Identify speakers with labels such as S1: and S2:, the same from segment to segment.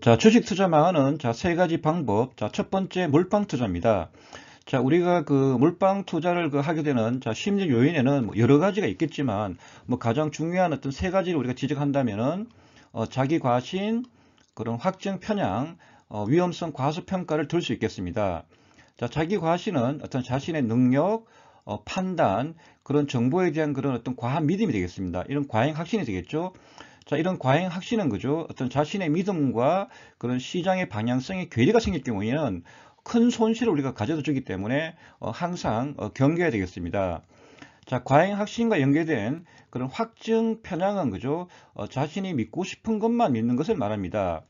S1: 자, 주식 투자 망하는 세 가지 방법. 첫 번째 몰빵 투자입니다. 우리가 그 몰빵 투자를 하게 되는 심리 요인에는 뭐 여러 가지가 있겠지만 뭐 가장 중요한 어떤 세 가지를 우리가 지적한다면은 자기 과신, 그런 확정 편향, 위험성 과소평가를 들 수 있겠습니다. 자기 과신은 어떤 자신의 능력, 판단, 그런 정보에 대한 그런 어떤 과한 믿음이 되겠습니다. 이런 과잉 확신이 되겠죠. 이런 과잉 확신은 그죠. 어떤 자신의 믿음과 그런 시장의 방향성에 괴리가 생길 경우에는 큰 손실을 우리가 가져다 주기 때문에 항상 경계해야 되겠습니다. 과잉 확신과 연계된 그런 확증 편향은 그죠. 자신이 믿고 싶은 것만 믿는 것을 말합니다.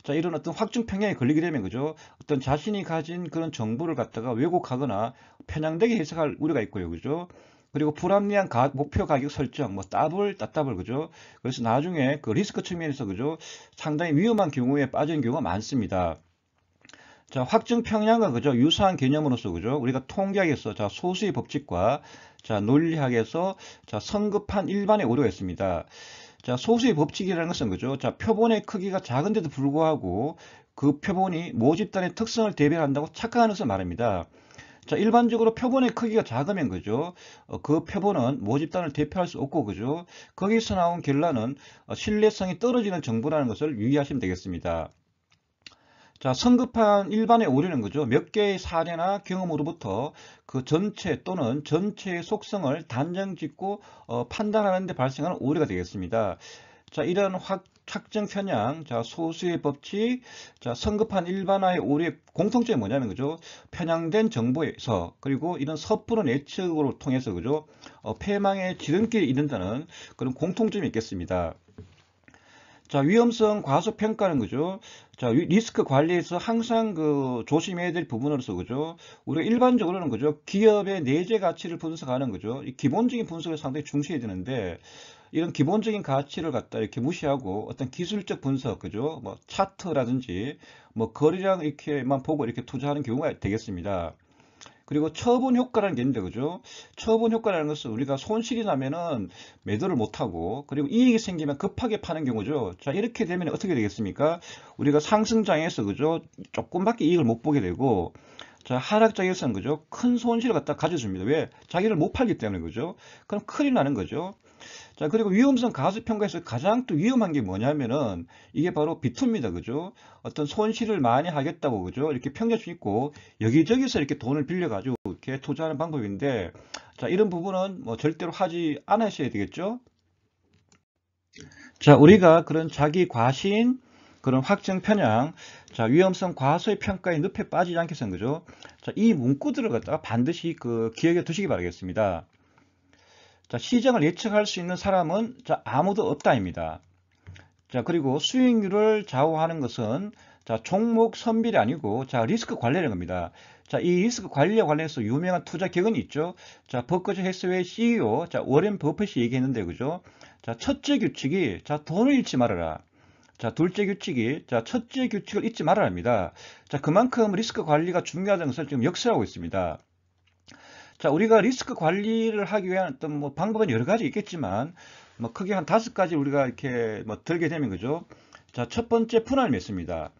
S1: 이런 어떤 확증 편향에 걸리게 되면 그죠. 어떤 자신이 가진 그런 정보를 갖다가 왜곡하거나 편향되게 해석할 우려가 있고요. 그죠. 그리고 불합리한 목표 가격 설정, 뭐 따블, 그죠. 그래서 나중에 그 리스크 측면에서 그죠. 상당히 위험한 경우에 빠지는 경우가 많습니다. 확증 편향과 그죠. 유사한 개념으로서 그죠. 우리가 통계학에서 소수의 법칙과 논리학에서 성급한 일반의 오류가 있습니다. 소수의 법칙이라는 것은 그죠. 표본의 크기가 작은데도 불구하고 그 표본이 모집단의 특성을 대변한다고 착각하는 것을 말합니다. 일반적으로 표본의 크기가 작으면 그죠. 그 표본은 모집단을 대표할 수 없고 그죠. 거기서 나온 결론은 신뢰성이 떨어지는 정보라는 것을 유의하시면 되겠습니다. 성급한 일반의 오류는 그죠. 몇 개의 사례나 경험으로부터 그 전체 또는 전체의 속성을 단정 짓고 판단하는 데 발생하는 오류가 되겠습니다. 이런 확정 편향, 소수의 법칙, 성급한 일반화의 오류의 공통점이 뭐냐면 그죠. 편향된 정보에서 그리고 이런 섣부른 예측으로 통해서 그죠. 패망의 지름길에 이른다는 그런 공통점이 있겠습니다. 위험성 과소평가는 그죠. 리스크 관리에서 항상 그 조심해야 될 부분으로서 그죠. 우리가 일반적으로는 그죠. 기업의 내재 가치를 분석하는 거죠. 이 기본적인 분석을 상당히 중시해야 되는데 이런 기본적인 가치를 갖다 이렇게 무시하고 어떤 기술적 분석, 그죠. 뭐 차트라든지 뭐 거래량 이렇게만 보고 이렇게 투자하는 경우가 되겠습니다. 그리고 처분 효과라는 게 있는데 그죠. 처분 효과라는 것은 우리가 손실이 나면은 매도를 못하고 그리고 이익이 생기면 급하게 파는 경우죠. 이렇게 되면 어떻게 되겠습니까? 우리가 상승장에서 그죠. 조금밖에 이익을 못 보게 되고 하락장에서는 그죠. 큰 손실을 갖다 가져줍니다. 왜? 자기를 못 팔기 때문에 그죠. 그럼 큰일 나는 거죠. 그리고 위험성 가소평가에서 가장 또 위험한 게 뭐냐면은 이게 바로 비투입니다. 그죠? 어떤 손실을 많이 하겠다고 그죠? 이렇게 평가할 수 있고 여기저기서 이렇게 돈을 빌려가지고 이렇게 투자하는 방법인데 이런 부분은 뭐 절대로 하지 않으셔야 되겠죠? 우리가 그런 자기 과신, 그런 확정 편향, 위험성 과소의 평가에 늪에 빠지지 않게 해서 그죠? 이 문구들을 갖다가 반드시 그 기억에 두시기 바라겠습니다. 시장을 예측할 수 있는 사람은 아무도 없다입니다. 그리고 수익률을 좌우하는 것은 종목 선별이 아니고 리스크 관리라는 겁니다. 이 리스크 관리와 관련해서 유명한 투자 격언이 있죠. 버커셔 해서웨이 CEO 워렌 버핏이 얘기했는데 그죠? 첫째 규칙이 돈을 잃지 말아라. 둘째 규칙이 첫째 규칙을 잊지 말아야 합니다. 그만큼 리스크 관리가 중요하다는 것을 지금 역설하고 있습니다. 우리가 리스크 관리를 하기 위한 어떤 뭐 방법은 여러 가지 있겠지만, 뭐 크게 한 5가지 우리가 이렇게 뭐 들게 되면 그죠. 첫 번째 분할 매수입니다.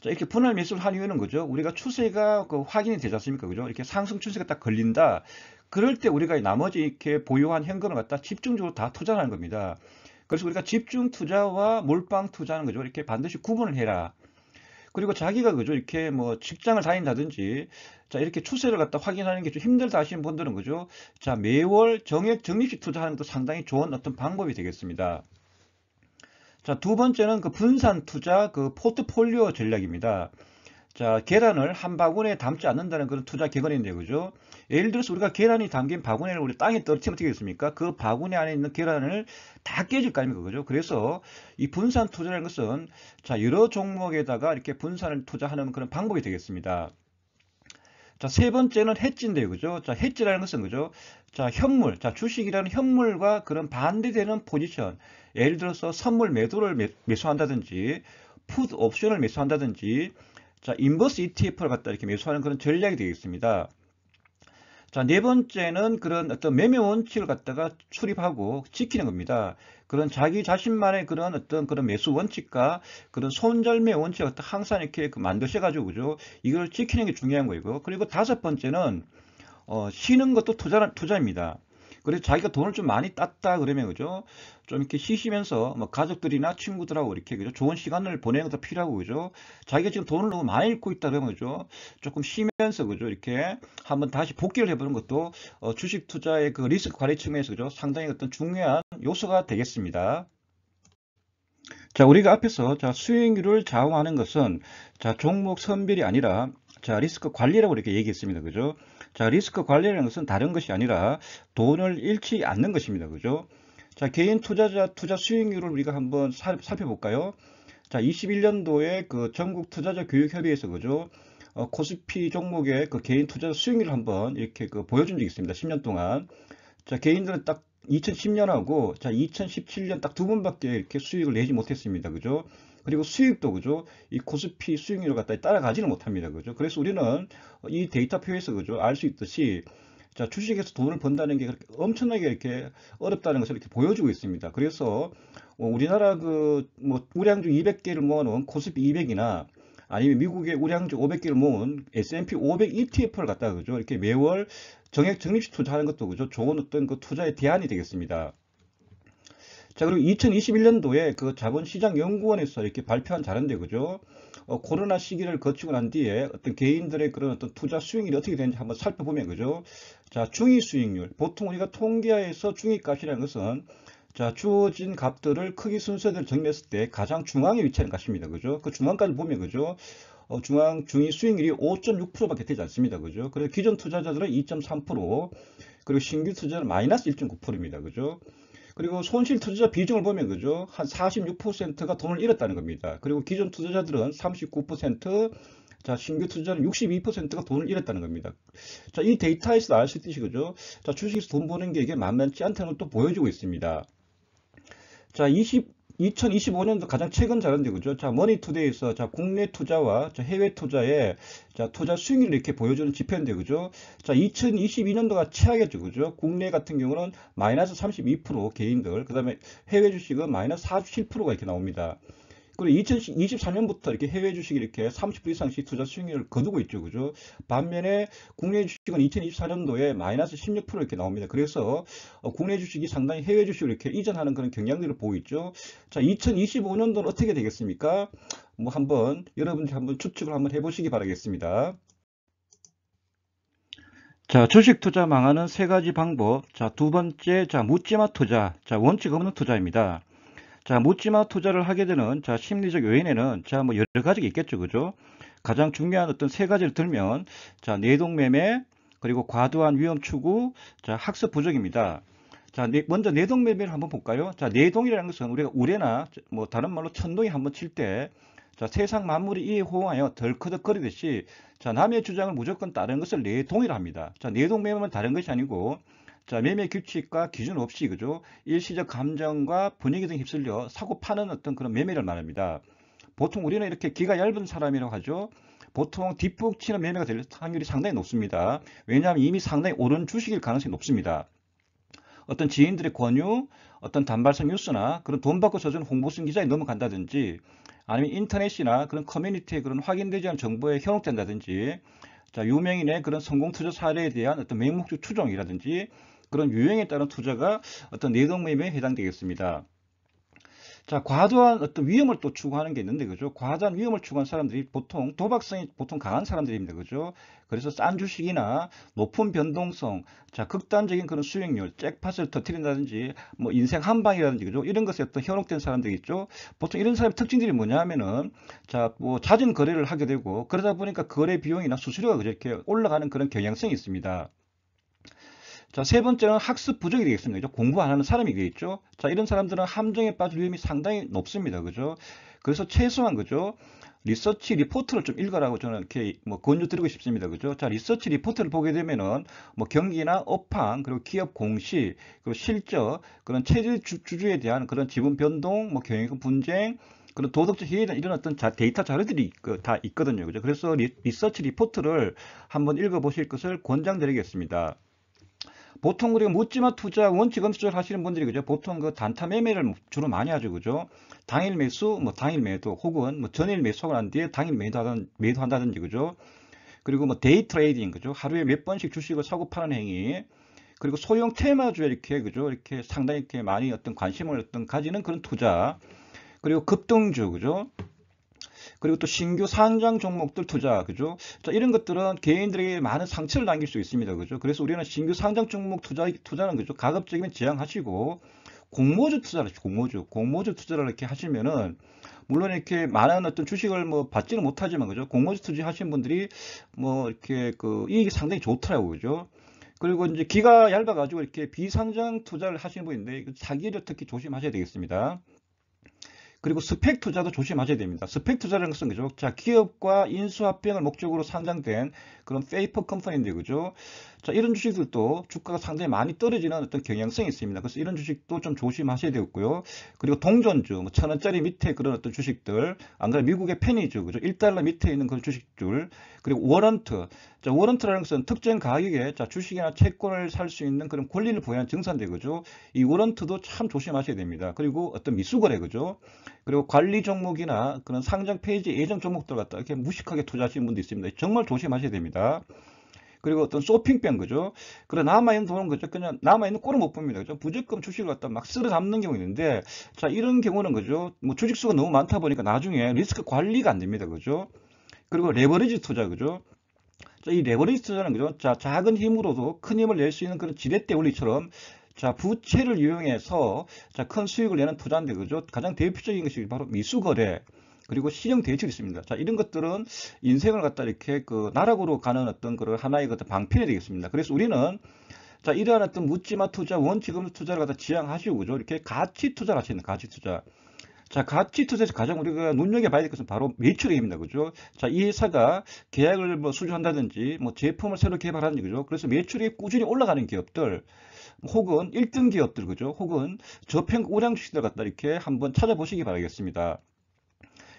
S1: 이렇게 분할 매수를 한 이유는 그죠. 우리가 추세가 그 확인이 되지 않습니까? 그죠. 이렇게 상승 추세가 딱 걸린다. 그럴 때 우리가 나머지 이렇게 보유한 현금을 갖다 집중적으로 다 투자하는 겁니다. 그래서 우리가 집중 투자와 몰빵 투자하는 거죠. 이렇게 반드시 구분을 해라. 그리고 자기가 그죠 이렇게 뭐 직장을 다닌다든지 이렇게 추세를 갖다 확인하는 게 좀 힘들다 하시는 분들은 그죠 매월 정액 적립식 투자하는 것도 상당히 좋은 어떤 방법이 되겠습니다. 두 번째는 그 분산 투자 그 포트폴리오 전략입니다. 계란을 한 바구니에 담지 않는다는 그런 투자 격언인데 그죠. 예를 들어서 우리가 계란이 담긴 바구니를 우리 땅에 떨어뜨리면 어떻게 됐습니까? 그 바구니 안에 있는 계란을 다 깨질 거 아닙니까? 그죠? 그래서 이 분산 투자라는 것은 여러 종목에다가 이렇게 분산을 투자하는 그런 방법이 되겠습니다. 세 번째는 해지인데요. 그죠? 해지라는 것은 그죠? 현물, 주식이라는 현물과 그런 반대되는 포지션. 예를 들어서 선물 매도를 매수한다든지 풋 옵션을 매수한다든지 인버스 ETF를 갖다 이렇게 매수하는 그런 전략이 되겠습니다. 네 번째는 그런 어떤 매매 원칙을 갖다가 수립하고 지키는 겁니다. 그런 자기 자신만의 그런 어떤 그런 매수 원칙과 그런 손절매 원칙을 항상 이렇게 만드셔가지고, 그죠? 이걸 지키는 게 중요한 거이고, 그리고 다섯 번째는 쉬는 것도 투자입니다. 그래서 자기가 돈을 좀 많이 땄다 그러면, 그죠? 좀 이렇게 쉬시면서 뭐 가족들이나 친구들하고 이렇게, 그죠? 좋은 시간을 보내는 것도 필요하고, 그죠? 자기가 지금 돈을 너무 많이 잃고 있다 그러면, 그죠? 조금 쉬면서, 그죠? 이렇게 한번 다시 복귀를 해보는 것도 주식 투자의 그 리스크 관리 측면에서, 그죠? 상당히 어떤 중요한 요소가 되겠습니다. 자, 우리가 앞에서 자, 수익률을 좌우하는 것은 자, 종목 선별이 아니라 자, 리스크 관리라고 이렇게 얘기했습니다. 그죠? 자, 리스크 관리라는 것은 다른 것이 아니라 돈을 잃지 않는 것입니다. 그죠? 자, 개인 투자자 투자 수익률을 우리가 한번 살펴볼까요? 자, 21년도에 그 전국 투자자 교육협의회에서, 그죠? 코스피 종목의 그 개인 투자자 수익률을 한번 이렇게 그 보여준 적이 있습니다. 10년 동안. 자, 개인들은 딱 2010년하고 자, 2017년 딱 두 번밖에 이렇게 수익을 내지 못했습니다. 그죠? 그리고 수익도, 그죠? 이 코스피 수익률을 갖다 따라가지는 못합니다. 그죠? 그래서 우리는 이 데이터표에서, 그죠? 알 수 있듯이 자, 주식에서 돈을 번다는 게 그렇게 엄청나게 이렇게 어렵다는 것을 이렇게 보여주고 있습니다. 그래서 우리나라 그 뭐 우량주 200개를 모아놓은 코스피 200이나 아니면 미국의 우량주 500개를 모은 S&P 500 ETF를 갖다가, 그죠? 이렇게 매월 정액 적립식 투자하는 것도, 그죠? 좋은 어떤 그 투자의 대안이 되겠습니다. 자, 그리고 2021년도에 그 자본시장연구원에서 이렇게 발표한 자료인데, 그죠? 코로나 시기를 거치고 난 뒤에 어떤 개인들의 그런 어떤 투자 수익률이 어떻게 되는지 한번 살펴보면, 그죠? 자, 중위 수익률. 보통 우리가 통계에서 중위 값이라는 것은 자, 주어진 값들을 크기 순서대로 정리했을 때 가장 중앙에 위치하는 값입니다. 그죠? 그 중앙까지 보면, 그죠? 중위 수익률이 5.6%밖에 되지 않습니다. 그죠? 그래서 기존 투자자들은 2.3%, 그리고 신규 투자자는 마이너스 1.9%입니다. 그죠? 그리고 손실 투자자 비중을 보면, 그죠? 한 46%가 돈을 잃었다는 겁니다. 그리고 기존 투자자들은 39%, 자, 신규 투자자는 62%가 돈을 잃었다는 겁니다. 자, 이 데이터에서 알 수 있듯이, 그죠? 자, 주식에서 돈 버는 게 이게 만만치 않다는 걸 또 보여주고 있습니다. 자, 2025년도 가장 최근 자료인데, 그죠? 자, 머니투데이에서 자, 국내 투자와 자, 해외 투자의 자, 투자 수익률을 이렇게 보여주는 지표인데, 그죠? 자, 2022년도가 최악이었죠, 그죠? 국내 같은 경우는 마이너스 32% 개인들, 그 다음에 해외 주식은 마이너스 47%가 이렇게 나옵니다. 그리고 2024년부터 이렇게 해외 주식이 이렇게 30% 이상씩 투자 수익률을 거두고 있죠. 그죠? 반면에 국내 주식은 2024년도에 마이너스 16% 이렇게 나옵니다. 그래서 국내 주식이 상당히 해외 주식을 이렇게 이전하는 그런 경향들을 보고 있죠. 자, 2025년도는 어떻게 되겠습니까? 뭐 한번 여러분들 한번 추측을 한번 해보시기 바라겠습니다. 자, 주식 투자 망하는 세 가지 방법. 자, 두 번째, 자, 묻지마 투자. 자, 원칙 없는 투자입니다. 자, 묻지마 투자를 하게 되는 자, 심리적 요인에는 자, 뭐 여러 가지가 있겠죠. 그죠? 가장 중요한 어떤 세 가지를 들면 자, 내동매매, 그리고 과도한 위험 추구, 자, 학습 부족입니다. 자, 먼저 내동매매를 한번 볼까요? 자, 내동이라는 것은 우리가 우레나 뭐 다른 말로 천둥이 한번 칠 때 자, 세상 만물이 이에 호응하여 덜커덕거리듯이 자, 남의 주장을 무조건 따르는 것을 내동이라 합니다. 자, 내동매매는 다른 것이 아니고 자, 매매 규칙과 기준 없이, 그죠? 일시적 감정과 분위기 등 휩쓸려 사고 파는 어떤 그런 매매를 말합니다. 보통 우리는 이렇게 기가 얇은 사람이라고 하죠. 보통 뒷북 치는 매매가 될 확률이 상당히 높습니다. 왜냐하면 이미 상당히 오른 주식일 가능성이 높습니다. 어떤 지인들의 권유, 어떤 단발성 뉴스나 그런 돈 받고 써주는 홍보성 기자에 넘어간다든지, 아니면 인터넷이나 그런 커뮤니티에 그런 확인되지 않은 정보에 현혹된다든지, 자, 유명인의 그런 성공 투자 사례에 대한 어떤 맹목적 추종이라든지 그런 유행에 따른 투자가 어떤 내동매매에 해당되겠습니다. 자, 과도한 어떤 위험을 또 추구하는 게 있는데, 그죠? 과도한 위험을 추구하는 사람들이 보통 도박성이 보통 강한 사람들입니다. 그죠? 그래서 싼 주식이나 높은 변동성, 자, 극단적인 그런 수익률, 잭팟을 터뜨린다든지, 뭐 인생 한방이라든지, 그죠? 이런 것에 어떤 현혹된 사람들이 있죠. 보통 이런 사람의 특징들이 뭐냐 하면은, 자, 뭐 잦은 거래를 하게 되고, 그러다 보니까 거래 비용이나 수수료가 그렇게 올라가는 그런 경향성이 있습니다. 자, 세 번째는 학습 부족이 되겠습니다. 그죠? 공부 안 하는 사람이 되겠죠. 자, 이런 사람들은 함정에 빠질 위험이 상당히 높습니다. 그죠? 그래서 최소한, 그죠? 리서치 리포트를 좀 읽으라고 저는 이렇게 뭐 권유드리고 싶습니다. 그죠? 자, 리서치 리포트를 보게 되면은 뭐 경기나 업황, 그리고 기업 공시, 그리고 실적, 그런 체제 주주에 대한 그런 지분 변동, 뭐 경영 분쟁, 그런 도덕적 해이나 이런 어떤 데이터 자료들이 다 있거든요. 그죠? 그래서 리서치 리포트를 한번 읽어보실 것을 권장드리겠습니다. 보통 우리가 묻지마 투자, 원칙은 투자를 하시는 분들이 그죠? 보통 그 단타 매매를 주로 많이 하죠, 그죠? 당일 매수, 뭐 당일 매도, 혹은 뭐 전일 매수하고 난 뒤에 당일 매도한다든지, 그죠? 그리고 뭐 데이 트레이딩, 그죠? 하루에 몇 번씩 주식을 사고 파는 행위. 그리고 소형 테마주에 이렇게, 그죠? 이렇게 상당히 이렇게 많이 어떤 관심을 어떤 가지는 그런 투자. 그리고 급등주, 그죠? 그리고 또 신규 상장 종목들 투자, 그죠? 자, 이런 것들은 개인들에게 많은 상처를 남길 수 있습니다, 그죠? 그래서 우리는 신규 상장 종목 투자는, 그죠? 가급적이면 지양하시고, 공모주 투자를, 공모주 투자를 이렇게 하시면은, 물론 이렇게 많은 어떤 주식을 뭐 받지는 못하지만, 그죠? 공모주 투자 하신 분들이 뭐 이렇게 그 이익이 상당히 좋더라고요, 그죠? 그리고 이제 기가 얇아가지고 이렇게 비상장 투자를 하시는 분인데, 사기를 특히 조심하셔야 되겠습니다. 그리고 스펙 투자도 조심하셔야 됩니다. 스펙 투자라는 것은 그죠? 자, 기업과 인수합병을 목적으로 상장된 그런 페이퍼 컴퍼니인데 그죠? 자, 이런 주식들도 주가가 상당히 많이 떨어지는 어떤 경향성이 있습니다. 그래서 이런 주식도 좀 조심하셔야 되겠고요. 그리고 동전주, 뭐 1,000원짜리 밑에 그런 어떤 주식들, 안 그래 미국의 페니주, 그죠? 1달러 밑에 있는 그런 주식들, 그리고 워런트. 자, 워런트라는 것은 특정 가격에 자, 주식이나 채권을 살 수 있는 그런 권리를 부여한 증서인데 그죠? 이 워런트도 참 조심하셔야 됩니다. 그리고 어떤 미수거래, 그죠? 그리고 관리 종목이나 그런 상장 페이지 예정 종목들 갖다 이렇게 무식하게 투자하시는 분도 있습니다. 정말 조심하셔야 됩니다. 그리고 어떤 쇼핑병, 그죠? 그래, 남아있는 돈은, 그죠? 그냥 남아있는 꼴을 못 봅니다. 그죠? 무조건 주식을 갖다 막 쓸어 담는 경우 있는데, 자, 이런 경우는, 그죠? 뭐 주식수가 너무 많다 보니까 나중에 리스크 관리가 안 됩니다. 그죠? 그리고 레버리지 투자, 그죠? 자, 이 레버리지 투자는, 그죠? 자, 작은 힘으로도 큰 힘을 낼 수 있는 그런 지렛대 원리처럼, 자, 부채를 이용해서, 자, 큰 수익을 내는 투자인데, 그죠? 가장 대표적인 것이 바로 미수거래, 그리고 신용 대출이 있습니다. 자, 이런 것들은 인생을 갖다 이렇게 그 나락으로 가는 어떤 그런 하나의 그 방편이 되겠습니다. 그래서 우리는 자, 이러한 어떤 묻지마 투자, 원칙없는 투자를 갖다 지향하시고, 그죠? 이렇게 가치 투자를 하시는 가치 투자. 자, 가치 투자에서 가장 우리가 눈여겨봐야 될 것은 바로 매출액입니다. 그죠? 자, 이 회사가 계약을 뭐 수주한다든지, 뭐 제품을 새로 개발하는지, 그죠? 그래서 매출이 꾸준히 올라가는 기업들, 혹은 1등 기업들, 그죠? 혹은 저평 우량 주식들 갖다 이렇게 한번 찾아보시기 바라겠습니다.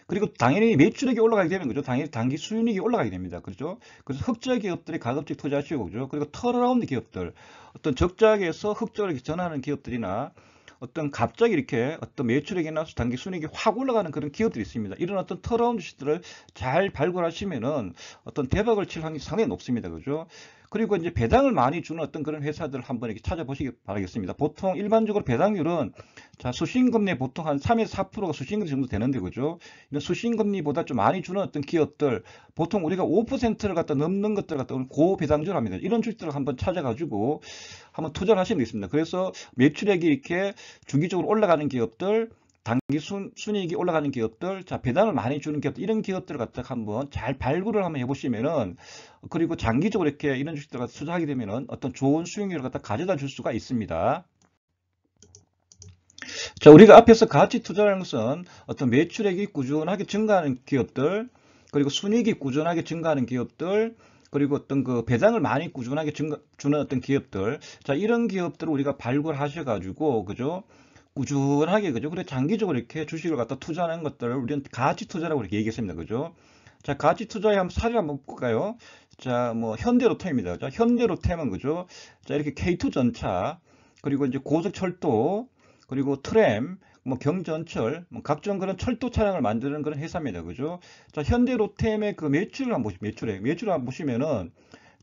S1: 그리고 당연히 매출액이 올라가게 되면 그죠? 당연히 단기 수익률이 올라가게 됩니다. 그죠? 그래서 흑자 기업들이 가급적 투자하시고 그죠? 그리고 턴어라운드 기업들, 어떤 적자에서 흑자로 전환하는 기업들이나 어떤 갑자기 이렇게 어떤 매출액이나 단기 순이익이 확 올라가는 그런 기업들이 있습니다. 이런 어떤 턴어라운드 시들을 잘 발굴하시면은 어떤 대박을 칠 확률이 상당히 높습니다. 그죠? 그리고 이제 배당을 많이 주는 어떤 그런 회사들을 한번 이렇게 찾아보시기 바라겠습니다. 보통 일반적으로 배당률은 자, 수신금리 보통 한 3에서 4%가 수신금리 정도 되는데, 그죠? 이런 수신금리보다 좀 많이 주는 어떤 기업들, 보통 우리가 5%를 갖다 넘는 것들 갖다 고배당주를 합니다. 이런 주식들을 한번 찾아가지고 한번 투자를 하시면 되겠습니다. 그래서 매출액이 이렇게 주기적으로 올라가는 기업들, 단기 순이익이 올라가는 기업들, 자, 배당을 많이 주는 기업들, 이런 기업들을 갖다 한번 잘 발굴을 한번 해보시면은, 그리고 장기적으로 이렇게 이런 주식들을 갖다 투자하게 되면은 어떤 좋은 수익률을 갖다 가져다 줄 수가 있습니다. 자, 우리가 앞에서 가치 투자라는 것은 어떤 매출액이 꾸준하게 증가하는 기업들, 그리고 순이익이 꾸준하게 증가하는 기업들, 그리고 어떤 그 배당을 많이 꾸준하게 주는 어떤 기업들, 자, 이런 기업들을 우리가 발굴하셔가지고, 그죠? 꾸준하게, 그죠? 그래, 장기적으로 이렇게 주식을 갖다 투자하는 것들을 우리는 가치 투자라고 이렇게 얘기했습니다. 그죠? 자, 가치 투자의 한번 사례를 한번 볼까요? 자, 뭐, 현대로템입니다. 자, 현대로템은, 그죠? 자, 이렇게 K2 전차, 그리고 이제 고속철도, 그리고 트램, 뭐 경전철, 뭐 각종 그런 철도 차량을 만드는 그런 회사입니다. 그죠? 자, 현대로템의 그 매출을 한번 매출을 한번 보시면은,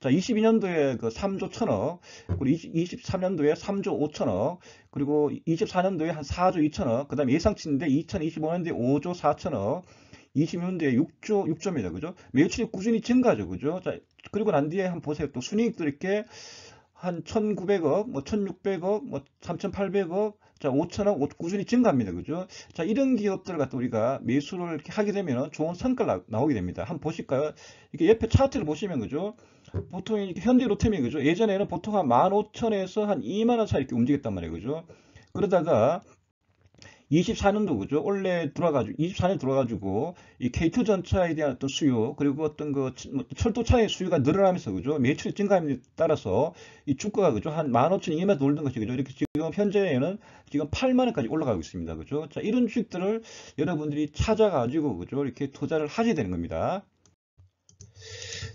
S1: 자, 22년도에 그 3조 1천억, 그리고 23년도에 3조 5천억, 그리고 24년도에 한 4조 2천억, 그 다음에 예상치인데 2025년도에 5조 4천억, 26년도에 6조입니다. 그죠? 매출이 꾸준히 증가죠. 그죠? 자, 그리고 난 뒤에 한번 보세요. 또 순이익도 이렇게 한 1,900억, 뭐 1,600억, 뭐 3,800억, 자, 5천억 꾸준히 증가합니다. 그죠? 자, 이런 기업들을 갖다 우리가 매수를 이렇게 하게 되면 좋은 성과가 나오게 됩니다. 한번 보실까요? 이게 옆에 차트를 보시면, 그죠? 보통 현대로템이, 그죠? 예전에는 보통 한 15,000에서 한 2만 원 사이 이렇게 움직였단 말이에요. 그죠? 그러다가 24년도, 그죠? 원래 들어와가지고 24년 들어와가지고 이 K2 전차에 대한 어떤 수요, 그리고 어떤 그 철도 차의 수요가 늘어나면서, 그죠? 매출이 증가함에 따라서 이 주가가, 그죠? 한 15,000, 2만 돌던 것이, 그죠? 이렇게 지금 현재에는 지금 8만 원까지 올라가고 있습니다. 그죠? 자, 이런 주식들을 여러분들이 찾아가지고, 그죠? 이렇게 투자를 하셔야 되는 겁니다.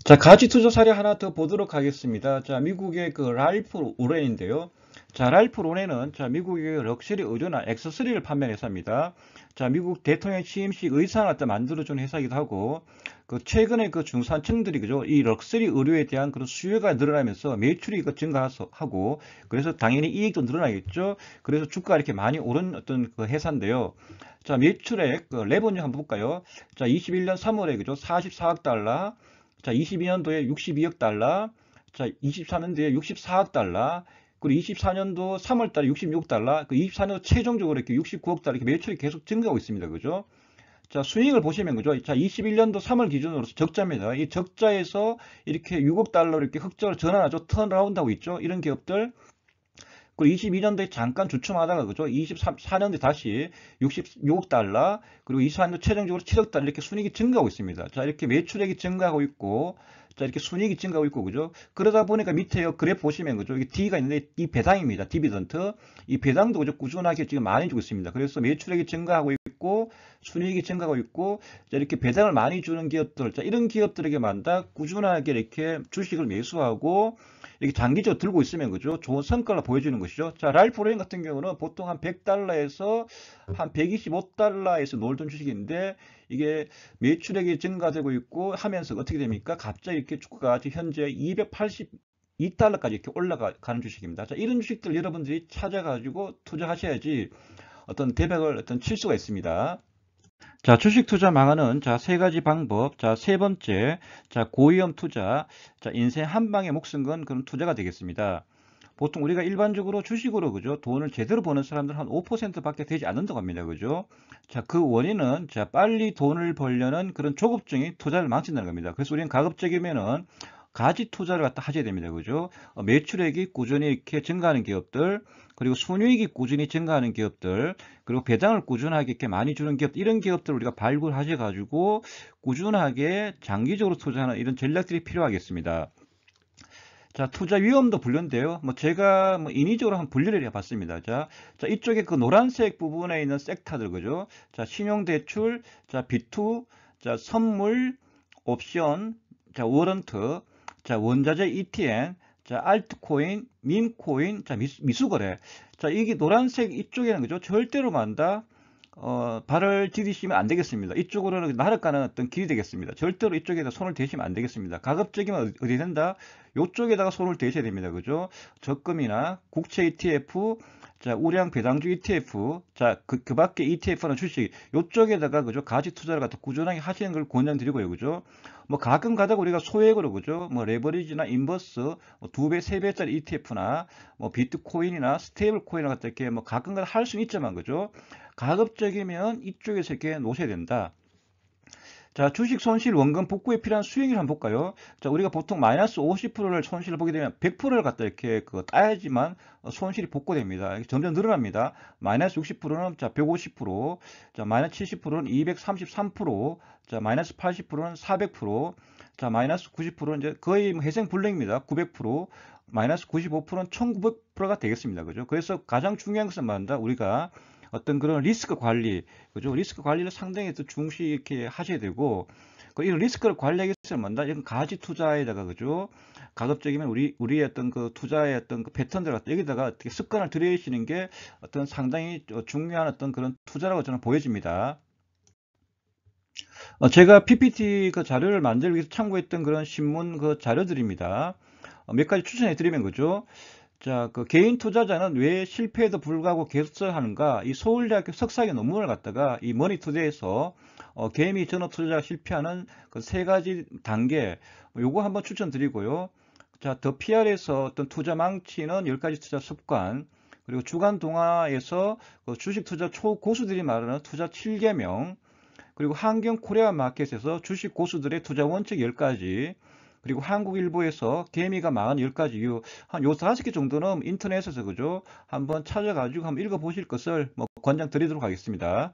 S1: 자, 가지 투자 사례 하나 더 보도록 하겠습니다. 자, 미국의 그 랄프 로렌인데요. 자, 랄프 로렌은 자, 미국의 럭셔리 의류나 액세서리를 판매하는 회사입니다. 자, 미국 대통령 취임식 의상을 갖다 만들어주는 회사이기도 하고, 그 최근에 그 중산층들이 그죠, 이 럭셔리 의류에 대한 그런 수요가 늘어나면서 매출이 그 증가하고, 그래서 당연히 이익도 늘어나겠죠. 그래서 주가 이렇게 많이 오른 어떤 그 회사인데요. 자, 매출액 그 레버뉴 한번 볼까요? 자, 21년 3월에 그죠, 44억 달러. 자, 22년도에 62억 달러, 자, 23년도에 64억 달러, 그리고 24년도 3월 달에 66억 달러, 그 24년도 최종적으로 이렇게 69억 달러 이렇게 매출이 계속 증가하고 있습니다. 그죠? 자, 수익을 보시면 그죠? 자, 21년도 3월 기준으로 적자입니다. 이 적자에서 이렇게 6억 달러로 이렇게 흑자로 전환하죠. 턴라운드 하고 있죠. 이런 기업들. 그리고 22년도에 잠깐 주춤하다가 그죠? 24년도에 다시 66억 달러, 그리고 24년도 최종적으로 7억 달러 이렇게 순이익이 증가하고 있습니다. 자, 이렇게 매출액이 증가하고 있고, 자, 이렇게 순이익이 증가하고 있고, 그죠? 그러다 보니까 밑에 그래프 보시면 그죠? 이게 D가 있는데 이 배당입니다. 디비던트. 이 배당도 그죠? 꾸준하게 지금 많이 주고 있습니다. 그래서 매출액이 증가하고 있고, 순이익이 증가하고 있고, 자, 이렇게 배당을 많이 주는 기업들, 자, 이런 기업들에게만 다 꾸준하게 이렇게 주식을 매수하고, 이렇게 장기적으로 들고 있으면 그죠? 좋은 성과를 보여주는 것이죠. 자, 랄프 로렌 같은 경우는 보통 한 100달러에서 한 125달러에서 놀던 주식인데 이게 매출액이 증가되고 있고 하면서 어떻게 됩니까? 갑자기 이렇게 주가가 현재 282달러까지 이렇게 올라가는 주식입니다. 자, 이런 주식들 여러분들이 찾아가지고 투자하셔야지 어떤 대박을 칠 수가 있습니다. 자, 주식 투자 망하는 자, 세 가지 방법. 자, 세 번째. 자, 고위험 투자. 자, 인생 한 방에 목숨 건 그런 투자가 되겠습니다. 보통 우리가 일반적으로 주식으로 그죠? 돈을 제대로 버는 사람들은 한 5%밖에 되지 않는다고 합니다. 그죠? 자, 그 원인은 자, 빨리 돈을 벌려는 그런 조급증이 투자를 망친다는 겁니다. 그래서 우리는 가급적이면은 가지 투자를 갖다 하셔야 됩니다. 그죠? 매출액이 꾸준히 이렇게 증가하는 기업들, 그리고 순이익이 꾸준히 증가하는 기업들, 그리고 배당을 꾸준하게 이렇게 많이 주는 기업, 이런 기업들을 우리가 발굴하셔가지고 꾸준하게 장기적으로 투자하는 이런 전략들이 필요하겠습니다. 자, 투자 위험도 분류인데요. 뭐 제가 뭐 인위적으로 한 분류를 해봤습니다. 자, 이쪽에 그 노란색 부분에 있는 섹터들 그죠? 자, 신용대출, 자, B2, 자, 선물, 옵션, 자, 워런트, 자, 원자재 ETN, 자, 알트코인, 밈코인, 자, 미수거래. 자, 이게 노란색 이쪽에는 그죠? 절대로 만다. 발을 디디시면 안 되겠습니다. 이쪽으로는 날아가는 어떤 길이 되겠습니다. 절대로 이쪽에다 손을 대시면 안 되겠습니다. 가급적이면 어디 된다? 이쪽에다가 손을 대셔야 됩니다. 그죠? 적금이나 국채 ETF, 자, 우량 배당주 ETF, 자, 그 밖에 ETF나 주식, 이쪽에다가, 그죠? 가지 투자를 갖다 꾸준하게 하시는 걸 권장드리고요. 그죠? 뭐 가끔 가다가 우리가 소액으로, 그죠? 뭐 레버리지나 인버스, 뭐 2배, 3배짜리 ETF나 뭐 비트코인이나 스테이블 코인을 갖다 이렇게 뭐 가끔 가다 할 수는 있지만, 그죠? 가급적이면 이쪽에서 이렇게 놓으셔야 된다. 자, 주식 손실 원금 복구에 필요한 수익률 한번 볼까요? 자, 우리가 보통 마이너스 50%를 손실을 보게 되면 100%를 갖다 이렇게 따야지만 손실이 복구됩니다. 점점 늘어납니다. 마이너스 60%는 자, 150%, 자, 마이너스 70%는 233%, 자, 마이너스 80%는 400%, 자, 마이너스 90%는 이제 거의 회생불능입니다. 900%, 마이너스 95%는 1900%가 되겠습니다. 그죠? 그래서 가장 중요한 것은 뭐다? 우리가 어떤 그런 리스크 관리, 그죠? 리스크 관리를 상당히 또 중시 이렇게 하셔야 되고, 이런 리스크를 관리하기 위해서 뭔다? 이런 가지 투자에다가, 그죠? 가급적이면 우리의 어떤 그 투자의 어떤 그 패턴들 같은 여기다가 어떻게 습관을 들이시는 게 어떤 상당히 중요한 어떤 그런 투자라고 저는 보여집니다. 제가 PPT 그 자료를 만들기 위해서 참고했던 그런 신문 그 자료들입니다. 몇 가지 추천해 드리면 그죠? 자, 그 개인 투자자는 왜 실패에도 불구하고 계속 하는가? 이 서울대학교 석사학위 논문을 갖다가 이 머니투데이에서 개미 전업 투자자가 실패하는 그 세 가지 단계, 요거 한번 추천드리고요. 자, 더 PR에서 어떤 투자 망치는 10가지 투자 습관, 그리고 주간 동화에서 그 주식 투자 초고수들이 말하는 투자 7계명, 그리고 한경 코리아 마켓에서 주식 고수들의 투자 원칙 10가지, 그리고 한국일보에서 개미가 망한 10가지 이유, 한 요 5개 정도는 인터넷에서 그죠? 한번 찾아가지고 한번 읽어보실 것을 뭐 권장드리도록 하겠습니다.